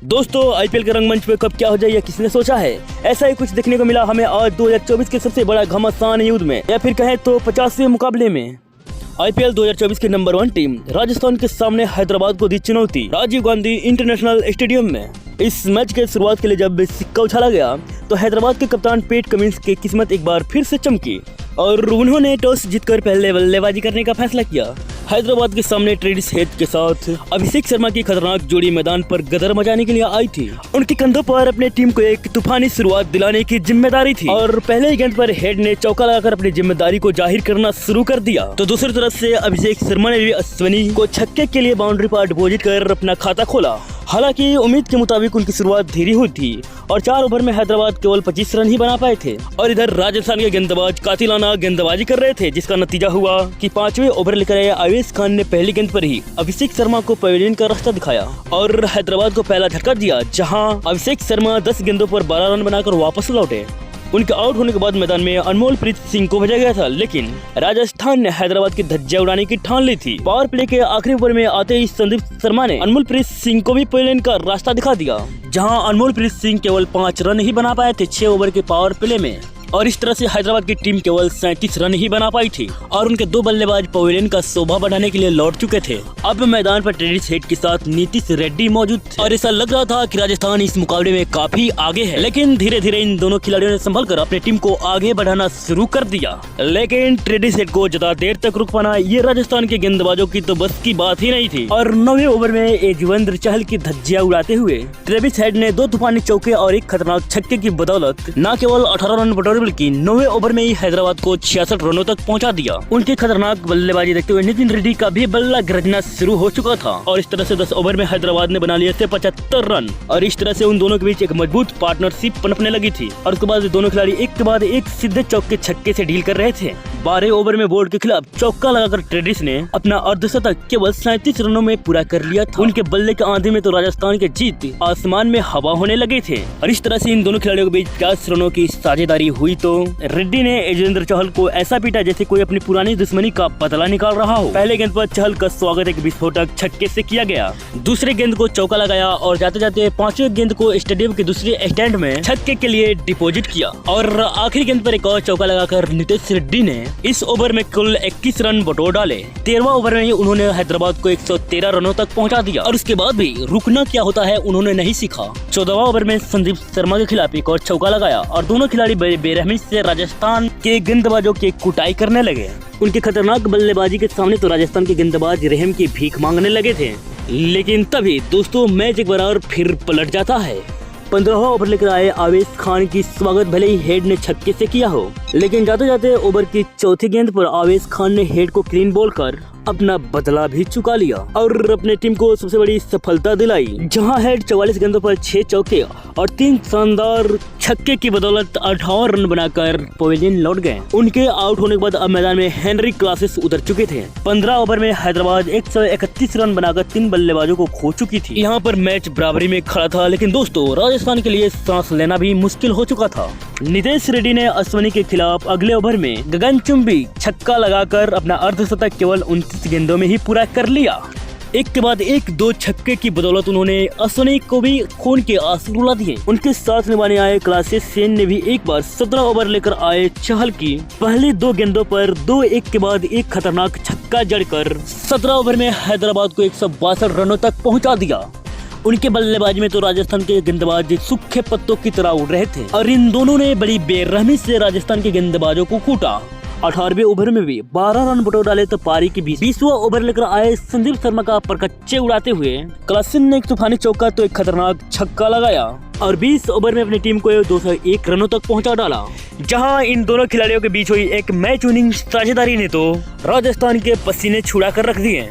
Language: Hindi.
दोस्तों आईपीएल के रंगमंच पे कब क्या हो जाए यह किसने सोचा है। ऐसा ही कुछ देखने को मिला हमें आज 2024 के सबसे बड़ा घमासान युद्ध में, या फिर कहें तो 50वें मुकाबले में। आईपीएल 2024 की नंबर 1 टीम राजस्थान के सामने हैदराबाद को दी चुनौती राजीव गांधी इंटरनेशनल स्टेडियम में। इस मैच के शुरुआत के लिए जब सिक्का उछाला गया तो हैदराबाद के कप्तान पैट कमिंस की किस्मत एक बार फिर से चमकी और उन्होंने टॉस जीतकर पहले बल्लेबाजी करने का फैसला किया। हैदराबाद के सामने ट्रेविस हेड के साथ अभिषेक शर्मा की खतरनाक जोड़ी मैदान पर गदर मचाने के लिए आई थी। उनके कंधों पर अपने टीम को एक तूफानी शुरुआत दिलाने की जिम्मेदारी थी और पहले ही गेंद पर हेड ने चौका लगाकर अपनी जिम्मेदारी को जाहिर करना शुरू कर दिया। तो दूसरी तरफ से अभिषेक शर्मा ने भी अश्विनी को छक्के के लिए बाउंड्री पर डिपॉजिट कर अपना खाता खोला। हालांकि उम्मीद के मुताबिक उनकी शुरुआत धीरे हुई थी और 4 ओवर में हैदराबाद केवल 25 रन ही बना पाए थे और इधर राजस्थान के गेंदबाज कातिलाना गेंदबाजी कर रहे थे, जिसका नतीजा हुआ कि 5वें ओवर लेकर आए आवेश खान ने पहली गेंद पर ही अभिषेक शर्मा को पवेलियन का रास्ता दिखाया और हैदराबाद को पहला झटका दिया, जहां अभिषेक शर्मा 10 गेंदों पर 12 रन बनाकर वापस लौटे। उनके आउट होने के बाद मैदान में अनमोलप्रीत सिंह को भेजा गया था, लेकिन राजस्थान ने हैदराबाद की धज्जियां उड़ाने की ठान ली थी। पावर प्ले के आखिरी ओवर में आते ही संदीप शर्मा ने अनमोलप्रीत सिंह को भी पवेलियन का रास्ता दिखा दिया, जहां अनमोलप्रीत सिंह केवल 5 रन ही बना पाए थे 6 ओवर के पावर प्ले में और इस तरह से हैदराबाद की टीम केवल 37 रन ही बना पाई थी और उनके 2 बल्लेबाज पवेलियन का शोभा बढ़ाने के लिए लौट चुके थे। अब मैदान पर ट्रेविस हेड के साथ नीतीश रेड्डी मौजूद थे और ऐसा लग रहा था कि राजस्थान इस मुकाबले में काफी आगे है, लेकिन धीरे धीरे इन दोनों खिलाड़ियों ने संभल कर अपनी टीम को आगे बढ़ाना शुरू कर दिया। लेकिन ट्रेविस हेड को ज्यादा देर तक रुक पाना ये राजस्थान के गेंदबाजों की तो बस की बात ही नहीं थी और 9वें ओवर में युजवेंद्र चहल की धज्जियां उड़ाते हुए ट्रेविस हेड ने 2 तूफानी चौके और एक खतरनाक छक्के की बदौलत न केवल 18 रन बटोरे बल्कि 9वें ओवर में ही हैदराबाद को 66 रनों तक पहुंचा दिया। उनकी खतरनाक बल्लेबाजी देखते हुए नितिन रेड्डी का भी बल्ला गरजना शुरू हो चुका था और इस तरह से 10 ओवर में हैदराबाद ने बना लिए थे 75 रन और इस तरह से उन दोनों के बीच एक मजबूत पार्टनरशिप पनपने लगी थी और उसके बाद दोनों खिलाड़ी एक के बाद एक सीधे चौके छक्के से डील कर रहे थे। 12 ओवर में बोर्ड के खिलाफ चौका लगाकर ट्रेविस ने अपना अर्धशतक केवल 37 रनों में पूरा कर लिया था। उनके बल्ले के आंधी में तो राजस्थान के जीत आसमान में हवा होने लगे थे और इस तरह से इन दोनों खिलाड़ियों के बीच 50 रनों की साझेदारी हुई तो रेड्डी ने युजवेंद्र चहल को ऐसा पीटा जैसे कोई अपनी पुरानी दुश्मनी का बदला निकाल रहा हो। पहले गेंद पर चहल का स्वागत एक विस्फोटक छक्के से किया गया, दूसरे गेंद को चौका लगाया और जाते जाते 5वें गेंद को स्टेडियम के दूसरे स्टैंड में छक्के के लिए डिपॉजिट किया और आखिरी गेंद पर एक और चौका लगाकर नीतीश रेड्डी ने इस ओवर में कुल 21 रन बटोर डाले। 13वां ओवर में ही उन्होंने हैदराबाद को 113 रनों तक पहुंचा दिया और उसके बाद भी रुकना क्या होता है उन्होंने नहीं सीखा। 14वां ओवर में संदीप शर्मा के खिलाफ एक और चौका लगाया और दोनों खिलाड़ी बेरहमी से राजस्थान के गेंदबाजों की कुटाई करने लगे। उनके खतरनाक बल्लेबाजी के सामने तो राजस्थान के गेंदबाज रहम की भीख मांगने लगे थे, लेकिन तभी दोस्तों मैच एक बार फिर पलट जाता है। 15वां ओवर लेकर आए आवेश खान की स्वागत भले ही हेड ने छक्के से किया हो, लेकिन जाते जाते ओवर की चौथी गेंद पर आवेश खान ने हेड को क्लीन बॉल कर अपना बदला भी चुका लिया और अपने टीम को सबसे बड़ी सफलता दिलाई, जहां हेड 44 गेंदों पर 6 चौके और 3 शानदार छक्के की बदौलत 58 रन बनाकर पवेलियन लौट गए। उनके आउट होने के बाद अब मैदान में हेनरी क्लासेस उतर चुके थे। 15 ओवर में हैदराबाद 131 रन बनाकर 3 बल्लेबाजों को खो चुकी थी। यहाँ पर मैच बराबरी में खड़ा था, लेकिन दोस्तों राजस्थान के लिए सांस लेना भी मुश्किल हो चुका था। नीतीश रेड्डी ने अश्विनी के खिलाफ अगले ओवर में गगनचुंबी छक्का लगाकर अपना अर्धशतक केवल 29 गेंदों में ही पूरा कर लिया। एक के बाद एक 2 छक्के की बदौलत उन्होंने अश्विनी को भी खून के आंसू रुला दिए। उनके साथ निभाने आए क्लासेस सेन ने भी एक बार 17 ओवर लेकर आए चहल की पहली 2 गेंदों पर 2 एक के बाद एक खतरनाक छक्का जड़कर 17 ओवर में हैदराबाद को 162 रनों तक पहुंचा दिया। उनके बल्लेबाजी में तो राजस्थान के गेंदबाज सूखे पत्तों की तरह उड़ रहे थे और इन दोनों ने बड़ी बेरहमी से राजस्थान के गेंदबाजों को कूटा। 18वें ओवर में भी 12 रन बटोर डाले तो पारी के 20वां ओवर लेकर आए संदीप शर्मा का परकच्चे उड़ाते हुए क्लासन ने एक तूफानी चौका तो एक खतरनाक छक्का लगाया और 20 ओवर में अपनी टीम को 201 रनों तक पहुंचा डाला। जहां इन दोनों खिलाड़ियों के बीच हुई एक मैच विनिंग साझेदारी ने तो राजस्थान के पसीने छुड़ा कर रख दिए।